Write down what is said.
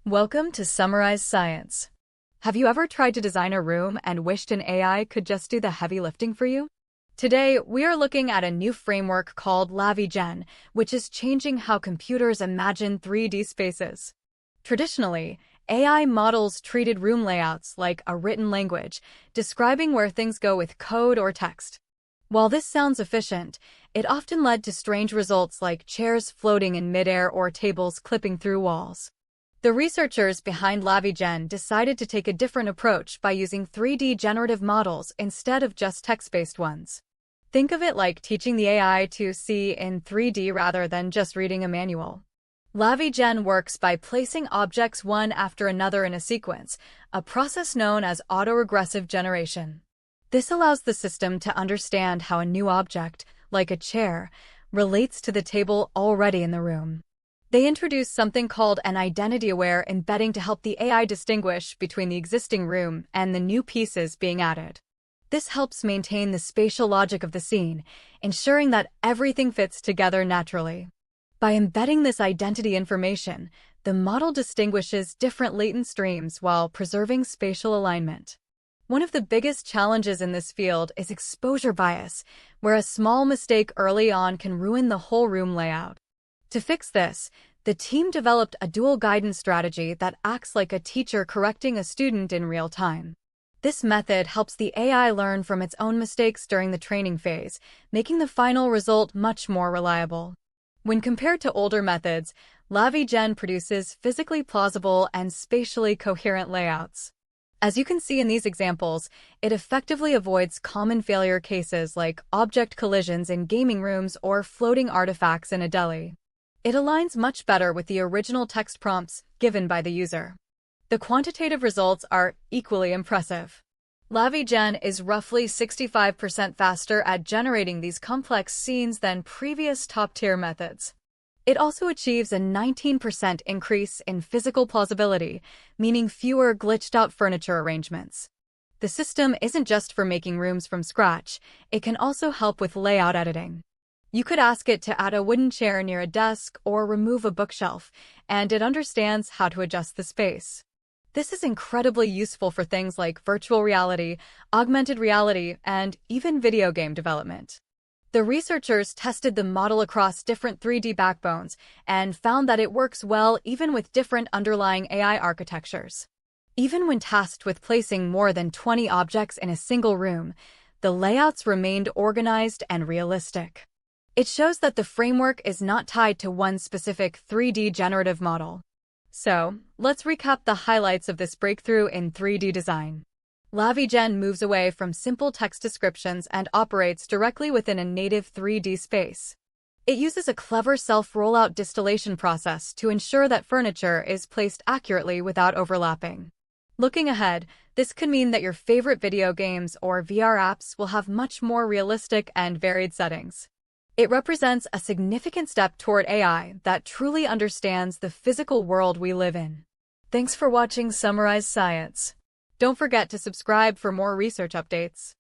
Welcome to Summarize Science. Have you ever tried to design a room and wished an AI could just do the heavy lifting for you? Today, we are looking at a new framework called LaviGen, which is changing how computers imagine 3D spaces. Traditionally, AI models treated room layouts like a written language, describing where things go with code or text. While this sounds efficient, it often led to strange results like chairs floating in midair or tables clipping through walls. The researchers behind LaviGen decided to take a different approach by using 3D generative models instead of just text-based ones. Think of it like teaching the AI to see in 3D rather than just reading a manual. LaviGen works by placing objects one after another in a sequence, a process known as autoregressive generation. This allows the system to understand how a new object, like a chair, relates to the table already in the room. They introduced something called an identity-aware embedding to help the AI distinguish between the existing room and the new pieces being added. This helps maintain the spatial logic of the scene, ensuring that everything fits together naturally. By embedding this identity information, the model distinguishes different latent streams while preserving spatial alignment. One of the biggest challenges in this field is exposure bias, where a small mistake early on can ruin the whole room layout. To fix this, the team developed a dual guidance strategy that acts like a teacher correcting a student in real time. This method helps the AI learn from its own mistakes during the training phase, making the final result much more reliable. When compared to older methods, LaviGen produces physically plausible and spatially coherent layouts. As you can see in these examples, it effectively avoids common failure cases like object collisions in gaming rooms or floating artifacts in a deli. It aligns much better with the original text prompts given by the user. The quantitative results are equally impressive. LaviGen is roughly 65% faster at generating these complex scenes than previous top-tier methods. It also achieves a 19% increase in physical plausibility, meaning fewer glitched-out furniture arrangements. The system isn't just for making rooms from scratch, it can also help with layout editing. You could ask it to add a wooden chair near a desk or remove a bookshelf, and it understands how to adjust the space. This is incredibly useful for things like virtual reality, augmented reality, and even video game development. The researchers tested the model across different 3D backbones and found that it works well even with different underlying AI architectures. Even when tasked with placing more than 20 objects in a single room, the layouts remained organized and realistic. It shows that the framework is not tied to one specific 3D generative model. So, let's recap the highlights of this breakthrough in 3D design. LaviGen moves away from simple text descriptions and operates directly within a native 3D space. It uses a clever self-rollout distillation process to ensure that furniture is placed accurately without overlapping. Looking ahead, this could mean that your favorite video games or VR apps will have much more realistic and varied settings. It represents a significant step toward AI that truly understands the physical world we live in. Thanks for watching Summarize Science. Don't forget to subscribe for more research updates.